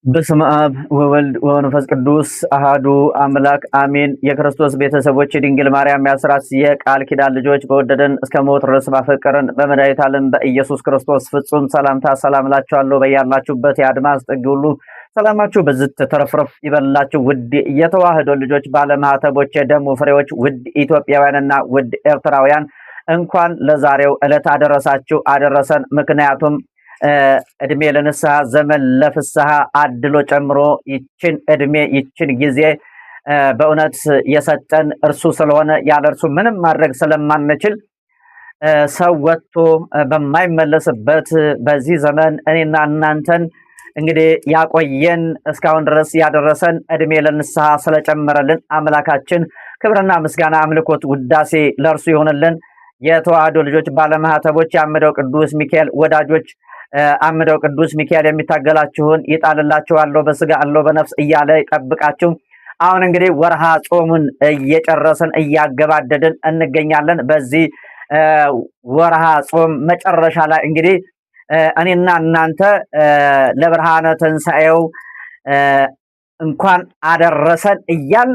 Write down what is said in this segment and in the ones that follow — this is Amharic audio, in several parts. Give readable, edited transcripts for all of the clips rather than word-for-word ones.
በስመ አብ ወወልድ ወመንፈስ ቅዱስ አሃዱ አምላክ አሜን። የክርስቶስ ቤተሰቦች የድንግል ማርያም የአስራት የቃል ኪዳን ልጆች በወደደን እስከ ሞት ድረስ ባፈቀረን በመድኃኒተ ዓለም በኢየሱስ ክርስቶስ ፍጹም ሰላምታ ሰላም እላችኋለሁ። በያላችሁበት የአድማስ ጥግ ሁሉ ሰላማችሁ በዝት ተረፍረፍ ይበላችሁ። ውድ የተዋህዶ ልጆች ባለማህተቦች፣ የደሙ ፍሬዎች፣ ውድ ኢትዮጵያውያንና ውድ ኤርትራውያን እንኳን ለዛሬው ዕለት አደረሳችሁ አደረሰን። ምክንያቱም እድሜ ለንስሐ ዘመን ለፍስሐ አድሎ ጨምሮ ይችን እድሜ ይችን ጊዜ በእውነት የሰጠን እርሱ ስለሆነ ያለ እርሱ ምንም ማድረግ ስለማንችል ሰው ወጥቶ በማይመለስበት በዚህ ዘመን እኔና እናንተን እንግዲህ ያቆየን እስካሁን ድረስ ያደረሰን እድሜ ለንስሐ ስለጨመረልን አምላካችን ክብርና ምስጋና አምልኮት ውዳሴ ለእርሱ ይሆንልን። የተዋህዶ ልጆች ባለማህተቦች፣ የአምደው ቅዱስ ሚካኤል ወዳጆች አምደው ቅዱስ ሚካኤል የሚታገላችሁን ይጣልላችኋለሁ በስጋ አለው በነፍስ እያለ ይጠብቃችሁ። አሁን እንግዲህ ወርሃ ጾሙን እየጨረስን እያገባደድን እንገኛለን። በዚህ ወርሃ ጾም መጨረሻ ላይ እንግዲህ እኔና እናንተ ለብርሃነ ትንሣኤው እንኳን አደረሰን እያል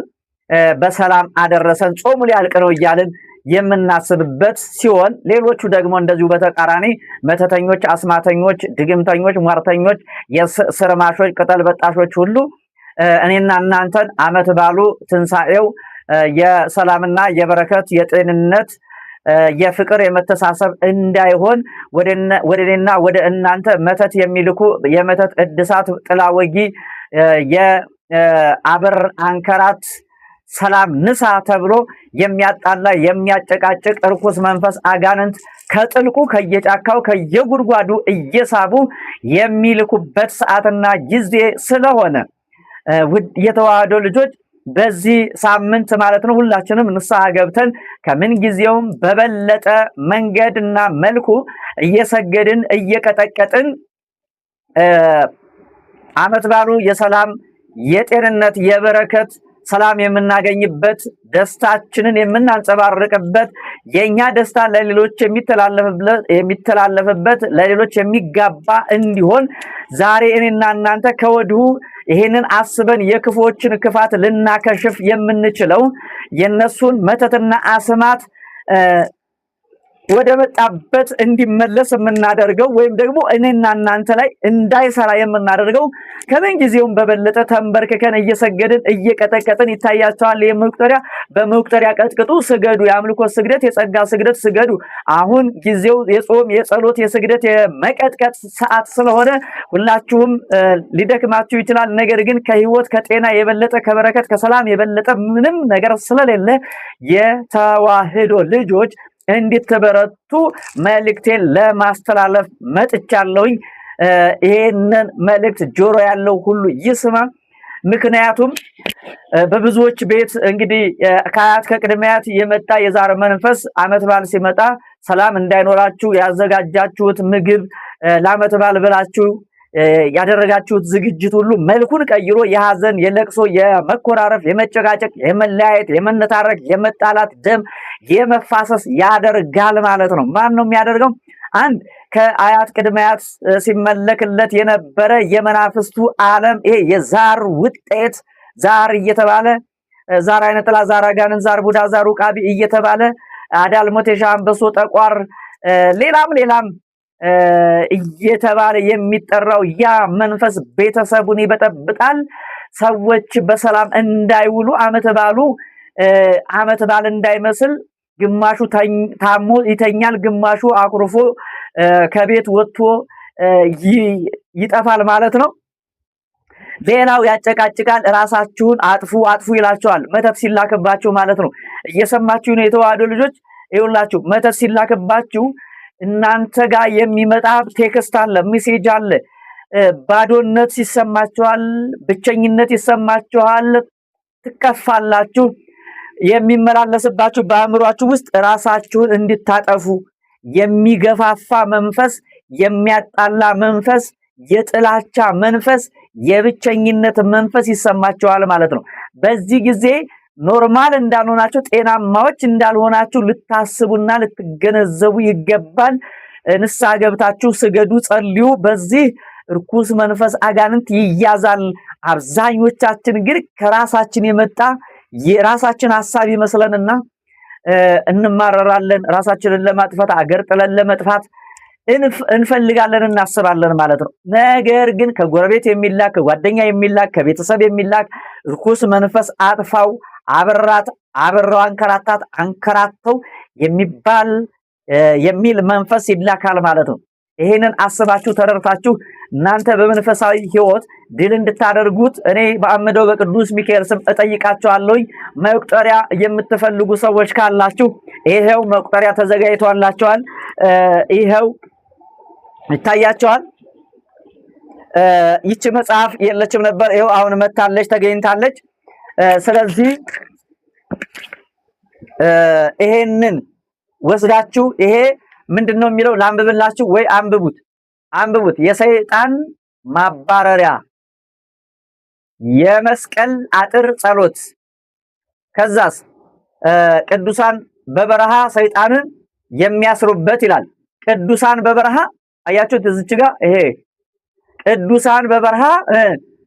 በሰላም አደረሰን ጾሙ ሊያልቅ ነው እያልን የምናስብበት ሲሆን ሌሎቹ ደግሞ እንደዚሁ በተቃራኒ መተተኞች፣ አስማተኞች፣ ድግምተኞች፣ ሟርተኞች፣ የስርማሾች፣ ቅጠል በጣሾች ሁሉ እኔና እናንተን ዓመት ባሉ ትንሣኤው የሰላምና የበረከት የጤንነት የፍቅር የመተሳሰብ እንዳይሆን ወደ እኔና ወደ እናንተ መተት የሚልኩ የመተት እድሳት ጥላወጊ የአበር አንከራት ሰላም ንሳ ተብሎ የሚያጣላ የሚያጨቃጭቅ እርኩስ መንፈስ አጋንንት ከጥልቁ ከየጫካው ከየጉድጓዱ እየሳቡ የሚልኩበት ሰዓትና ጊዜ ስለሆነ ውድ የተዋህዶ ልጆች በዚህ ሳምንት ማለት ነው ሁላችንም ንስሐ ገብተን ከምን ጊዜውም በበለጠ መንገድና መልኩ እየሰገድን እየቀጠቀጥን ዓመት ባሉ የሰላም የጤንነት የበረከት ሰላም የምናገኝበት ደስታችንን የምናንጸባርቅበት የኛ ደስታ ለሌሎች የሚተላለፍበት ለሌሎች የሚጋባ እንዲሆን ዛሬ እኔና እናንተ ከወዲሁ ይሄንን አስበን የክፎችን ክፋት ልናከሽፍ የምንችለው የነሱን መተትና አስማት ወደ መጣበት እንዲመለስ የምናደርገው ወይም ደግሞ እኔና እናንተ ላይ እንዳይሰራ የምናደርገው ከምን ጊዜውም በበለጠ ተንበርክከን እየሰገድን እየቀጠቀጥን ይታያቸዋል። በመቁጠሪያ ቀጥቅጡ ስገዱ፣ የአምልኮ ስግደት የጸጋ ስግደት ስገዱ። አሁን ጊዜው የጾም የጸሎት የስግደት የመቀጥቀጥ ሰዓት ስለሆነ ሁላችሁም ሊደክማችሁ ይችላል። ነገር ግን ከህይወት ከጤና የበለጠ ከበረከት ከሰላም የበለጠ ምንም ነገር ስለሌለ የተዋህዶ ልጆች እንድትበረቱ መልእክቴን ለማስተላለፍ መጥቻለሁኝ። ይሄንን መልእክት ጆሮ ያለው ሁሉ ይስማ። ምክንያቱም በብዙዎች ቤት እንግዲህ ከአያት ከቅድሚያት የመጣ የዛር መንፈስ ዓመት በዓል ሲመጣ ሰላም እንዳይኖራችሁ ያዘጋጃችሁት ምግብ ለዓመት በዓል ብላችሁ ያደረጋችሁት ዝግጅት ሁሉ መልኩን ቀይሮ የሐዘን የለቅሶ የመኮራረፍ የመጨቃጨቅ የመለያየት የመነታረክ የመጣላት ደም የመፋሰስ ያደርጋል ማለት ነው። ማን ነው የሚያደርገው? አንድ ከአያት ቅድሚያት ሲመለክለት የነበረ የመናፍስቱ ዓለም ይሄ የዛር ውጤት ዛር እየተባለ ዛር አይነጥላ ዛር አጋንንት ዛር ቡዳ ዛር ኡቃቢ እየተባለ አዳልሞቴ ሻምበሶ ጠቋር ሌላም እየተባለ የሚጠራው ያ መንፈስ ቤተሰቡን ይበጠብጣል። ሰዎች በሰላም እንዳይውሉ ዓመት በዓል እንዳይመስል ግማሹ ታሞ ይተኛል፣ ግማሹ አኩርፎ ከቤት ወጥቶ ይጠፋል ማለት ነው። ሌላው ያጨቃጭቃል። ራሳችሁን አጥፉ ይላቸዋል። መተት ሲላክባችሁ ማለት ነው። እየሰማችሁ ነው የተዋህዶ ልጆች? ይኸውላችሁ መተት ሲላክባችሁ እናንተ ጋር የሚመጣ ቴክስት አለ፣ ሜሴጅ አለ። ባዶነት ይሰማችኋል፣ ብቸኝነት ይሰማችኋል፣ ትከፋላችሁ። የሚመላለስባችሁ በአእምሯችሁ ውስጥ ራሳችሁን እንድታጠፉ የሚገፋፋ መንፈስ፣ የሚያጣላ መንፈስ፣ የጥላቻ መንፈስ፣ የብቸኝነት መንፈስ ይሰማችኋል ማለት ነው። በዚህ ጊዜ ኖርማል እንዳልሆናችሁ ጤናማዎች እንዳልሆናችሁ ልታስቡና ልትገነዘቡ ይገባል። ንስሐ ገብታችሁ ስገዱ፣ ጸልዩ። በዚህ ርኩስ መንፈስ አጋንንት ይያዛል። አብዛኞቻችን ግን ከራሳችን የመጣ የራሳችን ሐሳብ ይመስለንና እንማረራለን። ራሳችንን ለማጥፋት አገር ጥለን ለመጥፋት እንፈልጋለን እናስባለን ማለት ነው። ነገር ግን ከጎረቤት የሚላክ ከጓደኛ የሚላክ ከቤተሰብ የሚላክ ርኩስ መንፈስ አጥፋው፣ አበራት፣ አበራው፣ አንከራታት፣ አንከራተው የሚል መንፈስ ይላካል ማለት ነው። ይሄንን አስባችሁ ተረድታችሁ እናንተ በመንፈሳዊ ሕይወት ድል እንድታደርጉት እኔ በአምደው በቅዱስ ሚካኤል ስም እጠይቃችኋለሁ። መቁጠሪያ የምትፈልጉ ሰዎች ካላችሁ ይሄው መቁጠሪያ ተዘጋጅቷላችኋል። ይሄው ይታያችኋል። ይቺ መጽሐፍ የለችም ነበር፣ ይሄው አሁን መታለች፣ ተገኝታለች። ስለዚህ ይሄንን ወስዳችሁ ይሄ ምንድነው የሚለው ላንብብላችሁ ወይ አንብቡት። የሰይጣን ማባረሪያ የመስቀል አጥር ጸሎት። ከዛስ ቅዱሳን በበረሃ ሰይጣንን የሚያስሩበት ይላል። ቅዱሳን በበረሃ አያችሁት? እዚች ጋር ይሄ ቅዱሳን በበረሃ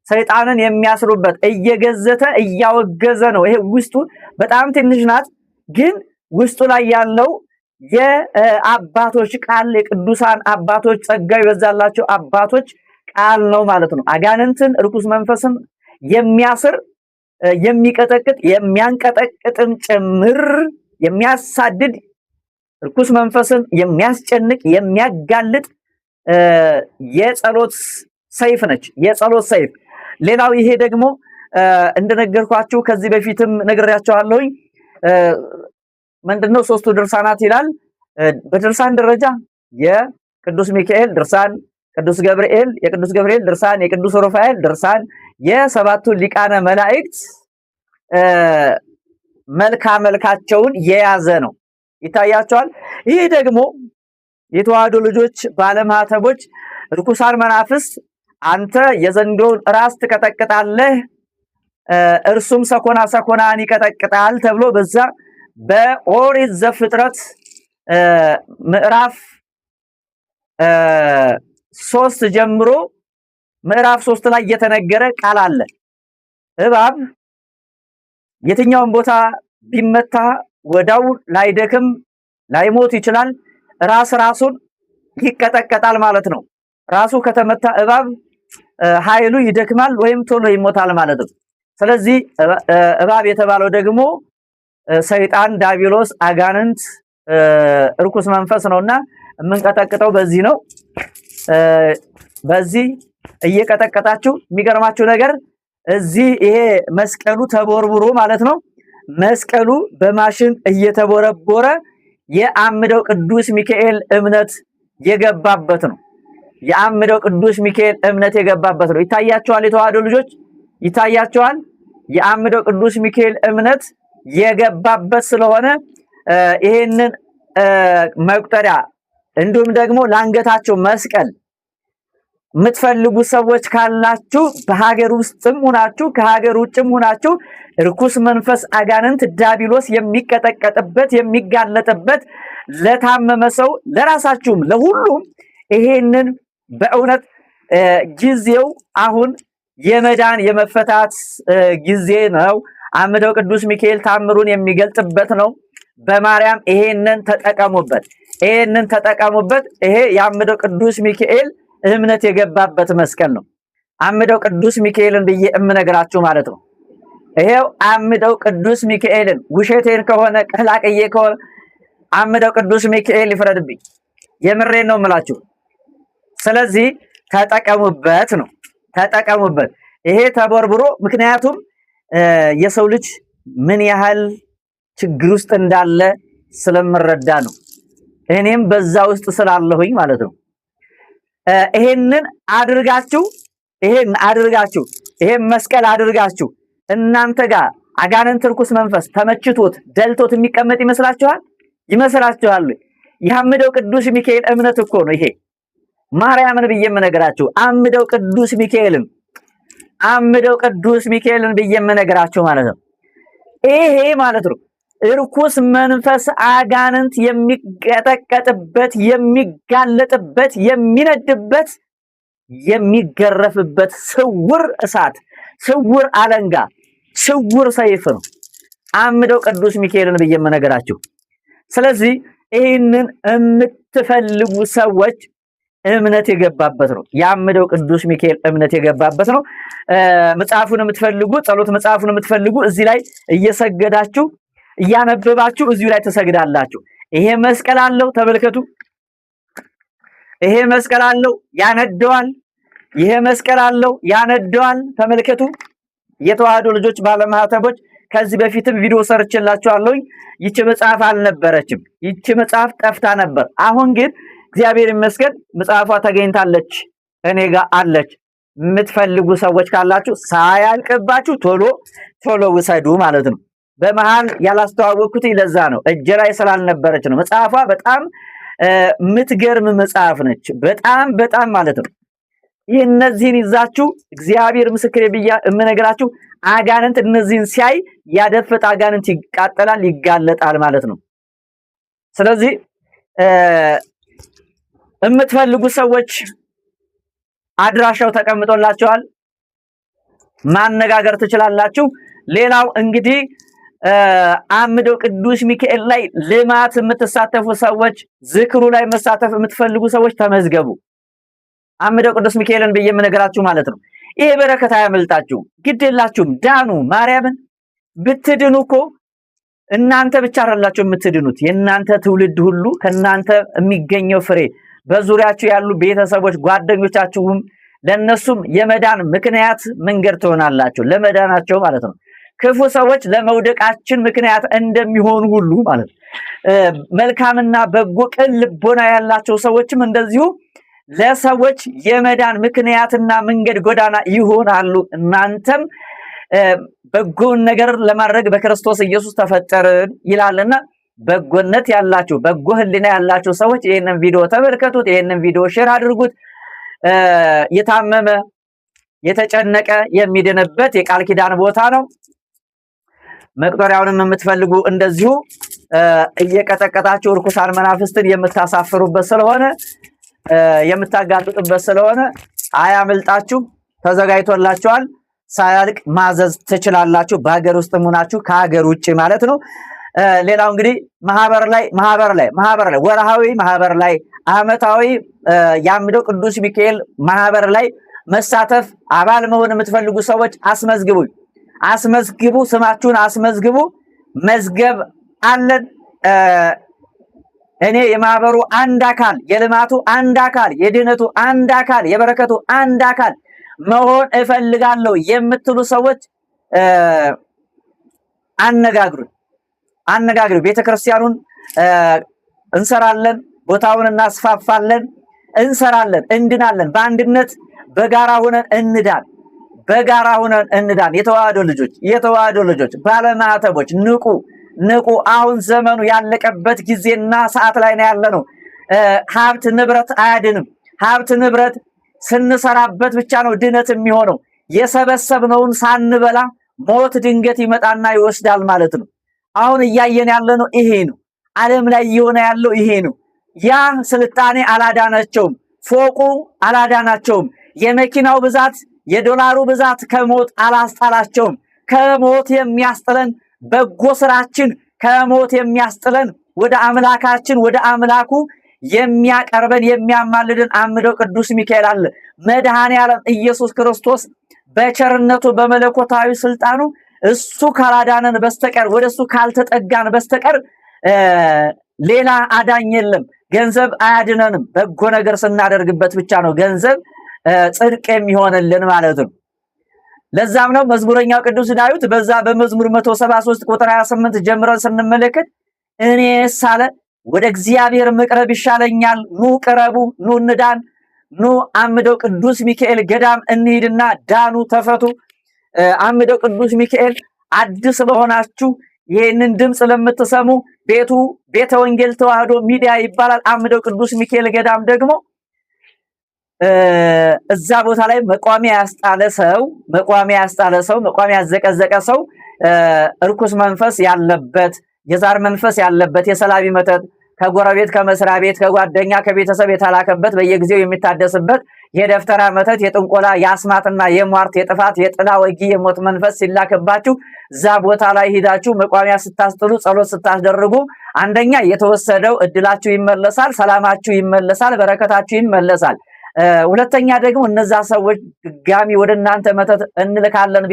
ሰይጣንን የሚያስሩበት እየገዘተ እያወገዘ ነው። ይሄ ውስጡ በጣም ትንሽ ናት፣ ግን ውስጡ ላይ ያለው የአባቶች ቃል የቅዱሳን አባቶች ጸጋ ይበዛላቸው አባቶች ቃል ነው ማለት ነው። አጋንንትን ርኩስ መንፈስን የሚያስር የሚቀጠቅጥ የሚያንቀጠቅጥም ጭምር የሚያሳድድ ርኩስ መንፈስን የሚያስጨንቅ የሚያጋልጥ የጸሎት ሰይፍ ነች። የጸሎት ሰይፍ። ሌላው ይሄ ደግሞ እንደነገርኳችሁ ከዚህ በፊትም ነግሬያችኋለሁኝ። ምንድነው? ሶስቱ ድርሳናት ይላል። በድርሳን ደረጃ የቅዱስ ሚካኤል ድርሳን፣ ቅዱስ ገብርኤል የቅዱስ ገብርኤል ድርሳን፣ የቅዱስ ሩፋኤል ድርሳን፣ የሰባቱ ሊቃነ መላእክት መልካቸውን የያዘ ነው። ይታያቸዋል። ይህ ደግሞ የተዋህዶ ልጆች ባለማተቦች ርኩሳን መናፍስት አንተ የዘንዶውን ራስ ትቀጠቅጣለህ እርሱም ሰኮናን ይቀጠቅጣል ተብሎ በዛ በኦሪት ዘፍጥረት ምዕራፍ 3 ጀምሮ ምዕራፍ 3 ላይ የተነገረ ቃል አለ። እባብ የትኛውን ቦታ ቢመታ ወዳው ላይደክም ላይሞት ይችላል። ራሱን ይቀጠቀጣል ማለት ነው። ራሱ ከተመታ እባብ ኃይሉ ይደክማል ወይም ቶሎ ይሞታል ማለት ነው። ስለዚህ እባብ የተባለው ደግሞ ሰይጣን፣ ዲያብሎስ፣ አጋንንት፣ ርኩስ መንፈስ ነውና የምንቀጠቅጠው በዚህ ነው። በዚህ እየቀጠቀጣችሁ የሚገርማችሁ ነገር እዚህ ይሄ መስቀሉ ተቦርቡሮ ማለት ነው። መስቀሉ በማሽን እየተቦረቦረ የአምደው ቅዱስ ሚካኤል እምነት የገባበት ነው። የአምደው ቅዱስ ሚካኤል እምነት የገባበት ነው። ይታያቸዋል። የተዋህዶ ልጆች ይታያቸዋል። የአምደው ቅዱስ ሚካኤል እምነት የገባበት ስለሆነ ይሄንን መቁጠሪያ እንዲሁም ደግሞ ለአንገታቸው መስቀል የምትፈልጉ ሰዎች ካላችሁ በሀገር ውስጥም ሆናችሁ ከሀገር ውጭም ሆናችሁ ርኩስ መንፈስ አጋንንት ዲያብሎስ የሚቀጠቀጥበት የሚጋለጥበት ለታመመ ሰው ለራሳችሁም ለሁሉም ይሄንን በእውነት ጊዜው አሁን የመዳን የመፈታት ጊዜ ነው። አምደው ቅዱስ ሚካኤል ታምሩን የሚገልጥበት ነው። በማርያም ይሄንን ተጠቀሙበት፣ ይሄንን ተጠቀሙበት። ይሄ የአምደው ቅዱስ ሚካኤል እምነት የገባበት መስቀል ነው። አምደው ቅዱስ ሚካኤልን ብዬ እምነግራችሁ ማለት ነው። ይሄው አምደው ቅዱስ ሚካኤልን ውሸቴን ከሆነ ቀላቅዬ ከሆነ አምደው ቅዱስ ሚካኤል ይፍረድብኝ። የምሬን ነው የምላችሁ። ስለዚህ ተጠቀሙበት ነው፣ ተጠቀሙበት። ይሄ ተቦርብሮ ምክንያቱም የሰው ልጅ ምን ያህል ችግር ውስጥ እንዳለ ስለምረዳ ነው። እኔም በዛ ውስጥ ስላለሁኝ ማለት ነው። ይሄንን አድርጋችሁ ይሄን መስቀል አድርጋችሁ እናንተ ጋር አጋንንት ርኩስ መንፈስ ተመችቶት ደልቶት የሚቀመጥ ይመስላችኋል? ይመስላችኋል? የአምደው ቅዱስ ሚካኤል እምነት እኮ ነው ይሄ። ማርያምን ብዬ የምነግራችሁ አምደው ቅዱስ ሚካኤልን ብዬ የምነግራችሁ ማለት ነው። ይሄ ማለት ነው ርኩስ መንፈስ አጋንንት የሚቀጠቀጥበት የሚጋለጥበት የሚነድበት የሚገረፍበት ስውር እሳት፣ ስውር አለንጋ፣ ስውር ሰይፍ ነው አምደው ቅዱስ ሚካኤልን ብዬ የምነግራችሁ። ስለዚህ ይህንን የምትፈልጉ ሰዎች እምነት የገባበት ነው። ያምደው ቅዱስ ሚካኤል እምነት የገባበት ነው። መጽሐፉን የምትፈልጉ ጸሎት መጽሐፉን የምትፈልጉ እዚህ ላይ እየሰገዳችሁ እያነበባችሁ እዚሁ ላይ ተሰግዳላችሁ። ይሄ መስቀል አለው ተመልከቱ። ይሄ መስቀል አለው ያነደዋል። ይሄ መስቀል አለው ያነደዋል። ተመልከቱ። የተዋህዶ ልጆች ባለማህተቦች ከዚህ በፊትም ቪዲዮ ሰርችላችኋለሁ። ይቺ መጽሐፍ አልነበረችም። ይቺ መጽሐፍ ጠፍታ ነበር። አሁን ግን እግዚአብሔር ይመስገን መጽሐፏ ተገኝታለች፣ እኔ ጋር አለች። የምትፈልጉ ሰዎች ካላችሁ ሳያልቅባችሁ ቶሎ ቶሎ ውሰዱ ማለት ነው። በመሃል ያላስተዋወቅኩት ለዛ ነው፣ እጄ ላይ ስላልነበረች ነው። መጽሐፏ በጣም የምትገርም መጽሐፍ ነች። በጣም በጣም ማለት ነው። ይህ እነዚህን ይዛችሁ እግዚአብሔር ምስክሬ ብያ የምነግራችሁ አጋንንት እነዚህን ሲያይ ያደፈጠ አጋንንት ይቃጠላል፣ ይጋለጣል ማለት ነው። ስለዚህ የምትፈልጉ ሰዎች አድራሻው ተቀምጦላችኋል፣ ማነጋገር ትችላላችሁ። ሌላው እንግዲህ አምደው ቅዱስ ሚካኤል ላይ ልማት የምትሳተፉ ሰዎች፣ ዝክሩ ላይ መሳተፍ የምትፈልጉ ሰዎች ተመዝገቡ። አምደው ቅዱስ ሚካኤልን ብዬ የምነግራችሁ ማለት ነው። ይሄ በረከት አያመልጣችሁ፣ ግድላችሁም ዳኑ። ማርያምን ብትድኑ እኮ እናንተ ብቻ አይደላችሁ የምትድኑት፣ የእናንተ ትውልድ ሁሉ ከእናንተ የሚገኘው ፍሬ በዙሪያችሁ ያሉ ቤተሰቦች፣ ጓደኞቻችሁም ለነሱም የመዳን ምክንያት መንገድ ትሆናላችሁ፣ ለመዳናቸው ማለት ነው። ክፉ ሰዎች ለመውደቃችን ምክንያት እንደሚሆኑ ሁሉ ማለት ነው። መልካምና በጎ ቅን ልቦና ያላቸው ሰዎችም እንደዚሁ ለሰዎች የመዳን ምክንያትና መንገድ ጎዳና ይሆናሉ። እናንተም በጎን ነገር ለማድረግ በክርስቶስ ኢየሱስ ተፈጠርን ይላልና በጎነት ያላችሁ በጎ ህሊና ያላችሁ ሰዎች ይሄንን ቪዲዮ ተመልከቱት፣ ይሄንን ቪዲዮ ሼር አድርጉት። የታመመ የተጨነቀ የሚድንበት የቃል ኪዳን ቦታ ነው። መቅጠሪያውንም የምትፈልጉ እንደዚሁ እየቀጠቀጣችሁ ርኩሳን መናፍስትን የምታሳፍሩበት ስለሆነ የምታጋልጡበት ስለሆነ አያመልጣችሁ፣ ተዘጋጅቶላችኋል። ሳያልቅ ማዘዝ ትችላላችሁ፣ በሀገር ውስጥ ሆናችሁ ከሀገር ውጭ ማለት ነው። ሌላው እንግዲህ ማህበር ላይ ወርሃዊ ማህበር ላይ አመታዊ ያምደው ቅዱስ ሚካኤል ማህበር ላይ መሳተፍ አባል መሆን የምትፈልጉ ሰዎች አስመዝግቡ፣ ስማችሁን አስመዝግቡ። መዝገብ አለን። እኔ የማህበሩ አንድ አካል፣ የልማቱ አንድ አካል፣ የድህነቱ አንድ አካል፣ የበረከቱ አንድ አካል መሆን እፈልጋለሁ የምትሉ ሰዎች አነጋግሩ። ቤተክርስቲያኑን እንሰራለን፣ ቦታውን እናስፋፋለን፣ እንሰራለን፣ እንድናለን። በአንድነት በጋራ ሆነን እንዳን። የተዋህዶ ልጆች ባለማዕተቦች ንቁ። አሁን ዘመኑ ያለቀበት ጊዜና ሰዓት ላይ ነው ያለነው። ሀብት ንብረት አያድንም። ሀብት ንብረት ስንሰራበት ብቻ ነው ድነት የሚሆነው። የሰበሰብነውን ሳንበላ ሞት ድንገት ይመጣና ይወስዳል ማለት ነው። አሁን እያየን ያለነው ይሄ ነው። ዓለም ላይ እየሆነ ያለው ይሄ ነው። ያ ስልጣኔ አላዳናቸውም፣ ፎቁ አላዳናቸውም፣ የመኪናው ብዛት የዶላሩ ብዛት ከሞት አላስጣላቸውም። ከሞት የሚያስጥለን በጎ ስራችን፣ ከሞት የሚያስጥለን ወደ አምላካችን ወደ አምላኩ የሚያቀርበን የሚያማልድን አምደው ቅዱስ ሚካኤል አለ። መድኃኔዓለም ኢየሱስ ክርስቶስ በቸርነቱ በመለኮታዊ ስልጣኑ እሱ ካላዳነን በስተቀር ወደ እሱ ካልተጠጋን በስተቀር ሌላ አዳኝ የለም። ገንዘብ አያድነንም። በጎ ነገር ስናደርግበት ብቻ ነው ገንዘብ ጽድቅ የሚሆንልን ማለት ነው። ለዛም ነው መዝሙረኛው ቅዱስ ዳዊት በዛ በመዝሙር 173 ቁጥር 28 ጀምረን ስንመለከት እኔስ አለ ወደ እግዚአብሔር መቅረብ ይሻለኛል፣ ኑ ቅረቡ፣ ኑ እንዳን፣ ኑ አምደው ቅዱስ ሚካኤል ገዳም እንሂድና ዳኑ፣ ተፈቱ። አምደው ቅዱስ ሚካኤል አዲስ ለሆናችሁ ይህንን ድምፅ ለምትሰሙ ቤተ ወንጌል ተዋህዶ ሚዲያ ይባላል። አምደው ቅዱስ ሚካኤል ገዳም ደግሞ እዛ ቦታ ላይ መቋሚያ ያዘቀዘቀ ሰው እርኩስ መንፈስ ያለበት፣ የዛር መንፈስ ያለበት፣ የሰላቢ መተት ከጎረቤት ከመስሪያ ቤት ከጓደኛ ከቤተሰብ የተላከበት በየጊዜው የሚታደስበት የደፍተራ መተት፣ የጥንቆላ፣ የአስማትና የሟርት፣ የጥፋት፣ የጥላ ወጊ፣ የሞት መንፈስ ሲላክባችሁ እዛ ቦታ ላይ ሂዳችሁ መቋሚያ ስታስጥሉ፣ ጸሎት ስታስደርጉ አንደኛ የተወሰደው እድላችሁ ይመለሳል፣ ሰላማችሁ ይመለሳል፣ በረከታችሁ ይመለሳል። ሁለተኛ ደግሞ እነዛ ሰዎች ድጋሚ ወደ እናንተ መተት እንልካለን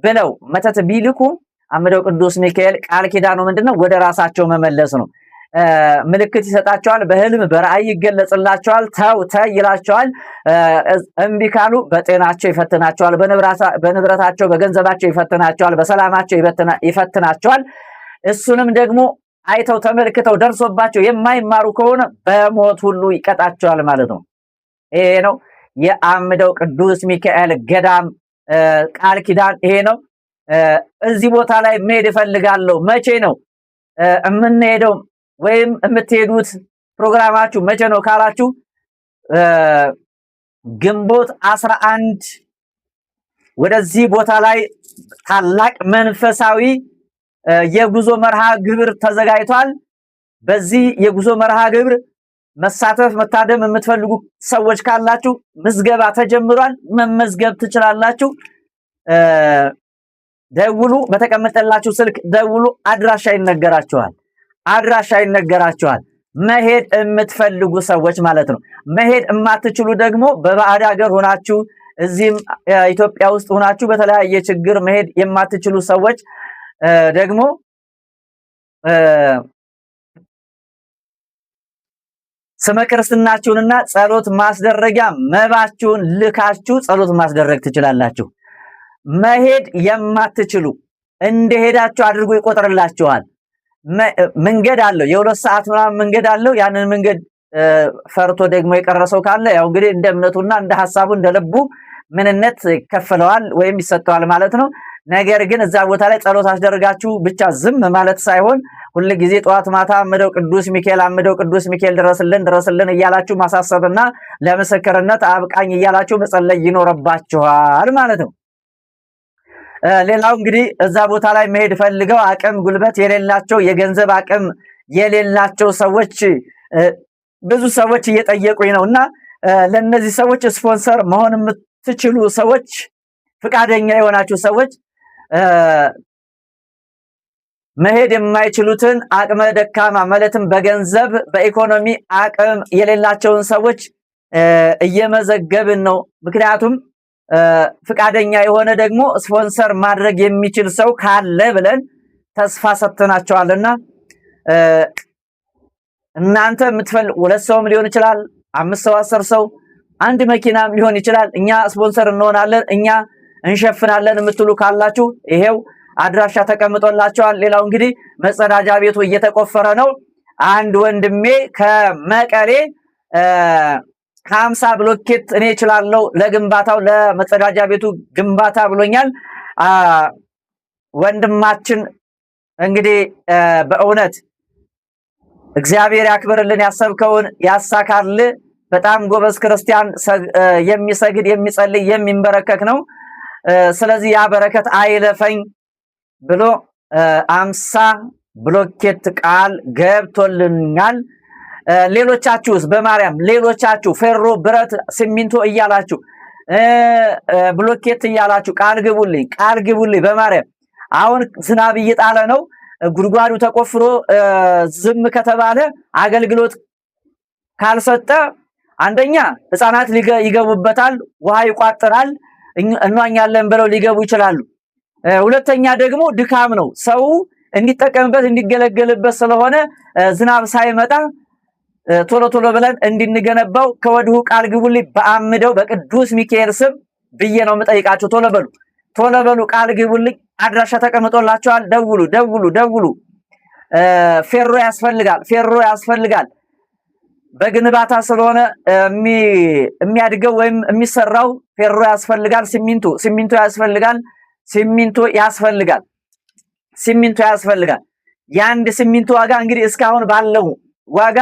ብለው መተት ቢልኩ አምደው ቅዱስ ሚካኤል ቃል ኪዳኑ ምንድነው? ወደ ራሳቸው መመለስ ነው። ምልክት ይሰጣቸዋል። በህልም በራእይ ይገለጽላቸዋል። ተው ይላቸዋል። እምቢ ካሉ በጤናቸው ይፈትናቸዋል፣ በንብረታቸው በገንዘባቸው ይፈትናቸዋል፣ በሰላማቸው ይፈትናቸዋል። እሱንም ደግሞ አይተው ተመልክተው ደርሶባቸው የማይማሩ ከሆነ በሞት ሁሉ ይቀጣቸዋል ማለት ነው። ይሄ ነው የአምደው ቅዱስ ሚካኤል ገዳም ቃል ኪዳን ይሄ ነው። እዚህ ቦታ ላይ መሄድ እፈልጋለሁ። መቼ ነው የምንሄደው? ወይም የምትሄዱት ፕሮግራማችሁ መቼ ነው ካላችሁ ግንቦት 11 ወደዚህ ቦታ ላይ ታላቅ መንፈሳዊ የጉዞ መርሃ ግብር ተዘጋጅቷል። በዚህ የጉዞ መርሃ ግብር መሳተፍ መታደም የምትፈልጉ ሰዎች ካላችሁ ምዝገባ ተጀምሯል። መመዝገብ ትችላላችሁ። ደውሉ። በተቀመጠላችሁ ስልክ ደውሉ። አድራሻ ይነገራችኋል። መሄድ የምትፈልጉ ሰዎች ማለት ነው። መሄድ የማትችሉ ደግሞ በባዕድ ሀገር ሆናችሁ እዚህም ኢትዮጵያ ውስጥ ሆናችሁ በተለያየ ችግር መሄድ የማትችሉ ሰዎች ደግሞ ስመ ክርስትናችሁንና ጸሎት ማስደረጊያ መባችሁን ልካችሁ ጸሎት ማስደረግ ትችላላችሁ። መሄድ የማትችሉ እንደሄዳችሁ አድርጎ ይቆጥርላችኋል። መንገድ አለው፣ የ2 ሰዓት ምናምን መንገድ አለው። ያንን መንገድ ፈርቶ ደግሞ የቀረሰው ካለ ያው እንግዲህ እንደ እምነቱና እንደ ሐሳቡ እንደ ልቡ ምንነት ይከፈለዋል ወይም ይሰጠዋል ማለት ነው። ነገር ግን እዛ ቦታ ላይ ጸሎት አስደርጋችሁ ብቻ ዝም ማለት ሳይሆን ሁሉ ጊዜ ጠዋት ማታ አምደው ቅዱስ ሚካኤል ድረስልን እያላችሁ ማሳሰብና ለምስክርነት አብቃኝ እያላችሁ መጸለይ ይኖርባችኋል ማለት ነው። ሌላው እንግዲህ እዛ ቦታ ላይ መሄድ ፈልገው አቅም ጉልበት የሌላቸው የገንዘብ አቅም የሌላቸው ሰዎች ብዙ ሰዎች እየጠየቁኝ ነውና ለነዚህ ሰዎች ስፖንሰር መሆን የምትችሉ ሰዎች ፍቃደኛ የሆናችሁ ሰዎች መሄድ የማይችሉትን አቅመ ደካማ ማለትም በገንዘብ በኢኮኖሚ አቅም የሌላቸውን ሰዎች እየመዘገብን ነው። ምክንያቱም ፍቃደኛ የሆነ ደግሞ ስፖንሰር ማድረግ የሚችል ሰው ካለ ብለን ተስፋ ሰጥተናቸዋልና እናንተ የምትፈልጉ 2 ሰውም ሊሆን ይችላል፣ 5 ሰው 10 ሰው አንድ መኪናም ሊሆን ይችላል። እኛ ስፖንሰር እንሆናለን፣ እኛ እንሸፍናለን የምትሉ ካላችሁ ይሄው አድራሻ ተቀምጦላችኋል። ሌላው እንግዲህ መጸዳጃ ቤቱ እየተቆፈረ ነው። አንድ ወንድሜ ከመቀሌ 50 ብሎኬት እኔ እችላለሁ ለግንባታው ለመጸዳጃ ቤቱ ግንባታ ብሎኛል። ወንድማችን እንግዲህ በእውነት እግዚአብሔር ያክብርልን፣ ያሰብከውን ያሳካል። በጣም ጎበዝ ክርስቲያን፣ የሚሰግድ የሚጸልይ የሚንበረከክ ነው። ስለዚህ ያ በረከት አይለፈኝ ብሎ 50 ብሎኬት ቃል ገብቶልኛል። ሌሎቻችሁስ በማርያም ሌሎቻችሁ ፌሮ ብረት ሲሚንቶ እያላችሁ ብሎኬት እያላችሁ ቃል ግቡልኝ በማርያም። አሁን ዝናብ እየጣለ ነው። ጉድጓዱ ተቆፍሮ ዝም ከተባለ አገልግሎት ካልሰጠ አንደኛ ህፃናት ይገቡበታል፣ ውሃ ይቋጥራል፣ እንዋኛለን ብለው ሊገቡ ይችላሉ። ሁለተኛ ደግሞ ድካም ነው። ሰው እንዲጠቀምበት እንዲገለገልበት ስለሆነ ዝናብ ሳይመጣ ቶሎ ብለን እንድንገነባው ከወዲሁ ቃል ግቡልኝ በአምደው በቅዱስ ሚካኤል ስም ብዬ ነው የምጠይቃችሁ። ቶሎ በሉ ቃል ግቡልኝ። አድራሻ ተቀምጦላችኋል። ደውሉ። ፌሮ ያስፈልጋል። በግንባታ ስለሆነ የሚያድገው ወይም የሚሰራው ፌሮ ያስፈልጋል። ሲሚንቶ ያስፈልጋል። የአንድ ሲሚንቶ ዋጋ እንግዲህ እስካሁን ባለው ዋጋ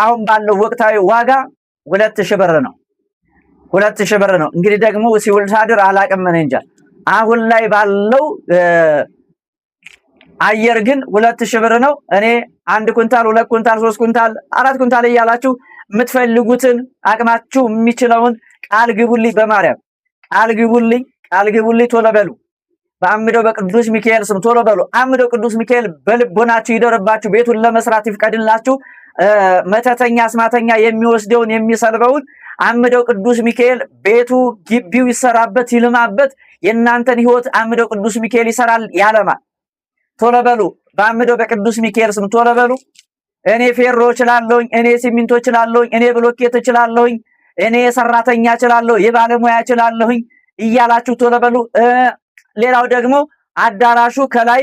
አሁን ባለው ወቅታዊ ዋጋ 2000 ብር ነው። 2000 ብር ነው። እንግዲህ ደግሞ ሲውል ሳድር አላቅም እንጃ። አሁን ላይ ባለው አየር ግን 2000 ብር ነው። እኔ 1 ኩንታል 2 ኩንታል 3 ኩንታል 4 ኩንታል እያላችሁ የምትፈልጉትን አቅማችሁ የሚችለውን ቃል ግቡልኝ፣ በማርያም ቃል ግቡልኝ ቶሎ በሉ። በአምደው በቅዱስ ሚካኤል ስም ቶሎ በሉ። አምደው ቅዱስ ሚካኤል በልቦናችሁ ይደርባችሁ፣ ቤቱን ለመስራት ይፍቀድላችሁ። መተተኛ አስማተኛ የሚወስደውን የሚሰልበውን አምደው ቅዱስ ሚካኤል ቤቱ ግቢው ይሰራበት ይልማበት። የእናንተን ህይወት አምደው ቅዱስ ሚካኤል ይሰራል ያለማል። ቶሎ በሉ። በአምደው በቅዱስ ሚካኤል ስም ቶሎ በሉ። እኔ ፌሮ እችላለሁኝ፣ እኔ ሲሚንቶ እችላለሁኝ፣ እኔ ብሎኬት እችላለሁኝ፣ እኔ ሰራተኛ እችላለሁ፣ የባለሙያ እችላለሁኝ እያላችሁ ቶሎ በሉ። ሌላው ደግሞ አዳራሹ ከላይ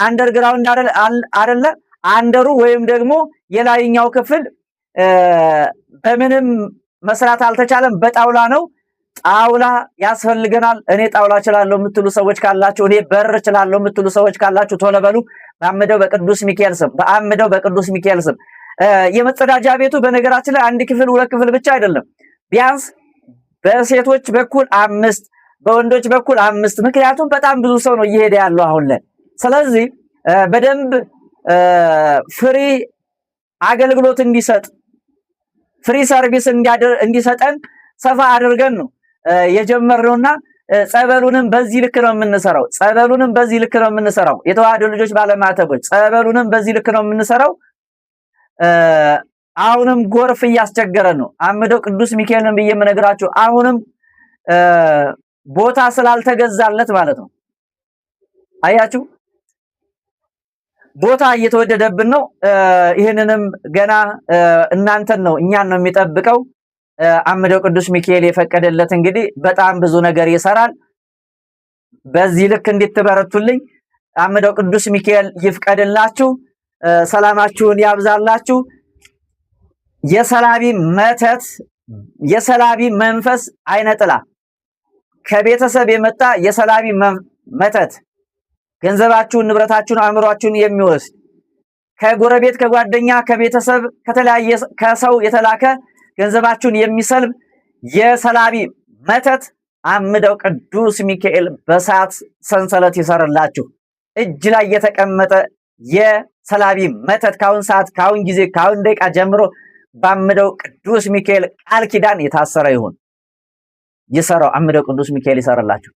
አንደርግራውንድ አይደለ? አንደሩ ወይም ደግሞ የላይኛው ክፍል በምንም መስራት አልተቻለም፣ በጣውላ ነው። ጣውላ ያስፈልገናል። እኔ ጣውላ እችላለሁ የምትሉ ሰዎች ካላችሁ፣ እኔ በር እችላለሁ የምትሉ ሰዎች ካላችሁ ቶሎ በሉ። በአምደው በቅዱስ ሚካኤል ስም፣ በአምደው በቅዱስ ሚካኤል ስም። የመጸዳጃ ቤቱ በነገራችን ላይ አንድ ክፍል ሁለት ክፍል ብቻ አይደለም። ቢያንስ በሴቶች በኩል 5 በወንዶች በኩል 5። ምክንያቱም በጣም ብዙ ሰው ነው እየሄደ ያለው አሁን ላይ። ስለዚህ በደንብ ፍሪ አገልግሎት እንዲሰጥ ፍሪ ሰርቪስ እንዲሰጠን ሰፋ አድርገን ነው የጀመርነውና ጸበሉንም በዚህ ልክ ነው የምንሰራው። የተዋህዶ ልጆች ባለማተቦች ጸበሉንም በዚህ ልክ ነው የምንሰራው። አሁንም ጎርፍ እያስቸገረን ነው። አምደው ቅዱስ ሚካኤልን ብዬ የምነግራችሁ አሁንም ቦታ ስላልተገዛለት ማለት ነው። አያችሁ፣ ቦታ እየተወደደብን ነው። ይህንንም ገና እናንተን ነው እኛን ነው የሚጠብቀው። አምደው ቅዱስ ሚካኤል የፈቀደለት እንግዲህ በጣም ብዙ ነገር ይሰራል። በዚህ ልክ እንድትበረቱልኝ አምደው ቅዱስ ሚካኤል ይፍቀድላችሁ። ሰላማችሁን ያብዛላችሁ። የሰላቢ መተት የሰላቢ መንፈስ አይነጥላ ከቤተሰብ የመጣ የሰላቢ መተት ገንዘባችሁን፣ ንብረታችሁን፣ አእምሯችሁን የሚወስድ ከጎረቤት፣ ከጓደኛ፣ ከቤተሰብ፣ ከተለያየ ከሰው የተላከ ገንዘባችሁን የሚሰልብ የሰላቢ መተት አምደው ቅዱስ ሚካኤል በሰዓት ሰንሰለት ይሰርላችሁ። እጅ ላይ የተቀመጠ የሰላቢ መተት ካሁን ሰዓት፣ ካሁን ጊዜ፣ ካሁን ደቂቃ ጀምሮ በአምደው ቅዱስ ሚካኤል ቃል ኪዳን የታሰረ ይሁን። ይሰራው። አምደው ቅዱስ ሚካኤል ይሰርላችሁ።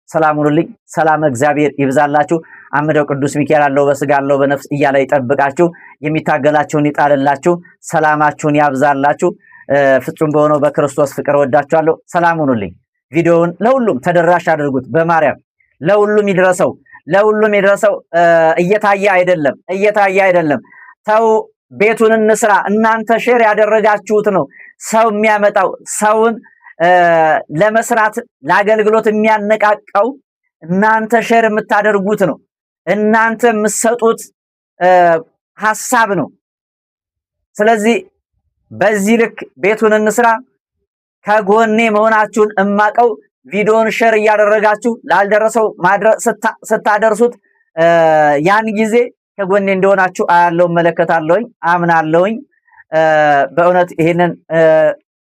ሰላም ሁኑልኝ። ሰላም እግዚአብሔር ይብዛላችሁ። አምደው ቅዱስ ሚካኤል አለው በስጋ አለው በነፍስ እያለ ይጠብቃችሁ። የሚታገላችሁን ይጣልላችሁ። ሰላማችሁን ያብዛላችሁ። ፍጹም በሆነው በክርስቶስ ፍቅር ወዳችኋለሁ። ሰላም ሁኑልኝ። ቪዲዮውን ለሁሉም ተደራሽ አድርጉት። በማርያም ለሁሉም ይድረሰው፣ ለሁሉም ይድረሰው። እየታየ አይደለም። ተው፣ ቤቱን እንስራ። እናንተ ሼር ያደረጋችሁት ነው ሰው የሚያመጣው። ሰውን ለመስራት ለአገልግሎት የሚያነቃቃው እናንተ ሼር የምታደርጉት ነው። እናንተ የምትሰጡት ሐሳብ ነው። ስለዚህ በዚህ ልክ ቤቱን እንስራ። ከጎኔ መሆናችሁን እማቀው ቪዲዮን ሼር እያደረጋችሁ ላልደረሰው ስታደርሱት ያን ጊዜ ከጎኔ እንደሆናችሁ አያለው፣ መለከታለሁኝ፣ አምናለሁኝ። በእውነት ይሄንን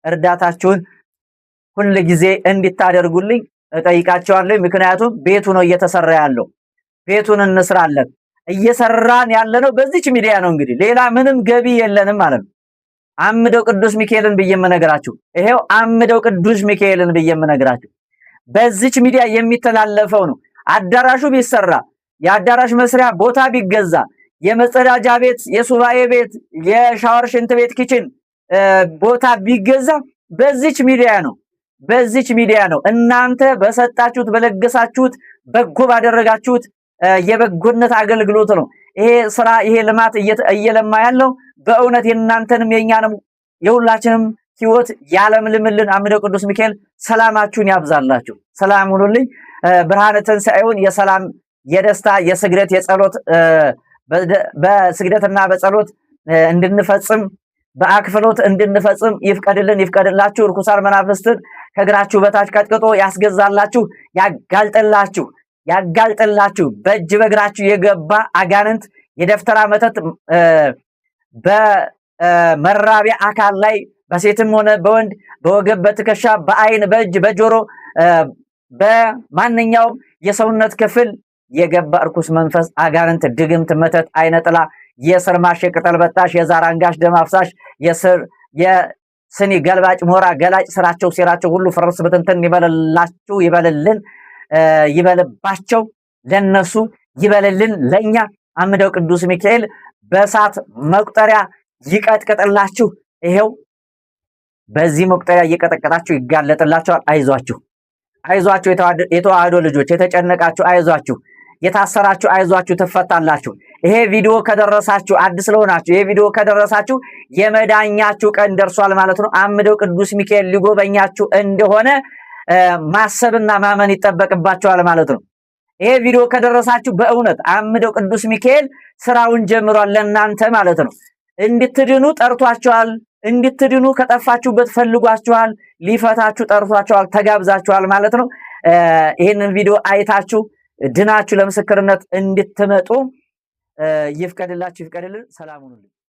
እርዳታችሁን ሁሉ ጊዜ እንድታደርጉልኝ እጠይቃቸዋለሁ። ምክንያቱም ቤቱ ነው እየተሰራ ያለው። ቤቱን እንስራለን። እየሰራን ያለነው በዚች ሚዲያ ነው። እንግዲህ ሌላ ምንም ገቢ የለንም ማለት ነው። አምደው ቅዱስ ሚካኤልን ብዬ የምነግራችሁ ይሄው አምደው ቅዱስ ሚካኤልን ብዬ የምነግራችሁ በዚች ሚዲያ የሚተላለፈው ነው። አዳራሹ ቢሰራ፣ የአዳራሽ መስሪያ ቦታ ቢገዛ፣ የመጸዳጃ ቤት፣ የሱባኤ ቤት፣ የሻወር ሽንት ቤት፣ ኪችን ቦታ ቢገዛ በዚች ሚዲያ ነው። እናንተ በሰጣችሁት በለገሳችሁት በጎ ባደረጋችሁት የበጎነት አገልግሎት ነው ይሄ ስራ ይሄ ልማት እየለማ ያለው። በእውነት የእናንተንም የኛንም የሁላችንም ህይወት ያለምልምልን አምደው ቅዱስ ሚካኤል ሰላማችሁን ያብዛላችሁ። ሰላም ሁኑልኝ። ብርሃነ ትንሣኤውን የሰላም የደስታ የስግደት የጸሎት በስግደትና በጸሎት እንድንፈጽም በአክፍሎት እንድንፈጽም ይፍቀድላችሁ። ርኩሳን መናፍስትን ከእግራችሁ በታች ቀጥቅጦ ያስገዛላችሁ፣ ያጋልጥላችሁ። በእጅ በእግራችሁ የገባ አጋንንት የደፍተራ መተት በመራቢያ አካል ላይ በሴትም ሆነ በወንድ በወገብ፣ በትከሻ፣ በአይን፣ በእጅ፣ በጆሮ በማንኛውም የሰውነት ክፍል የገባ እርኩስ መንፈስ፣ አጋንንት፣ ድግምት፣ መተት፣ አይነ ጥላ፣ የስር ማሽ፣ የቅጠል በጣሽ፣ የዛር አንጋሽ፣ ደም አፍሳሽ፣ የስኒ ገልባጭ፣ ሞራ ገላጭ ስራቸው ሴራቸው ሁሉ ፍርስ ብትንትን ይበልላችሁ፣ ይበልልን፣ ይበልባቸው፣ ለነሱ ይበልልን፣ ለኛ አምደው ቅዱስ ሚካኤል በእሳት መቁጠሪያ ይቀጥቅጥላችሁ። ይሄው በዚህ መቁጠሪያ እየቀጠቀጣችሁ ይጋለጥላችኋል። አይዟችሁ፣ አይዟችሁ የተዋህዶ ልጆች፣ የተጨነቃችሁ አይዟችሁ፣ የታሰራችሁ አይዟችሁ፣ ትፈታላችሁ። ይሄ ቪዲዮ ከደረሳችሁ አዲስ ስለሆናችሁ ይሄ ቪዲዮ ከደረሳችሁ የመዳኛችሁ ቀን ደርሷል ማለት ነው። አምደው ቅዱስ ሚካኤል ሊጎበኛችሁ እንደሆነ ማሰብና ማመን ይጠበቅባችኋል ማለት ነው። ይሄ ቪዲዮ ከደረሳችሁ በእውነት አምደው ቅዱስ ሚካኤል ስራውን ጀምሯል ለእናንተ ማለት ነው። እንድትድኑ ጠርቷችኋል። እንድትድኑ ከጠፋችሁበት ፈልጓችኋል። ሊፈታችሁ ጠርቷችኋል፣ ተጋብዛችኋል ማለት ነው። ይህንን ቪዲዮ አይታችሁ ድናችሁ ለምስክርነት እንድትመጡ ይፍቀድላችሁ፣ ይፍቀድልን። ሰላም ሁኑልኝ።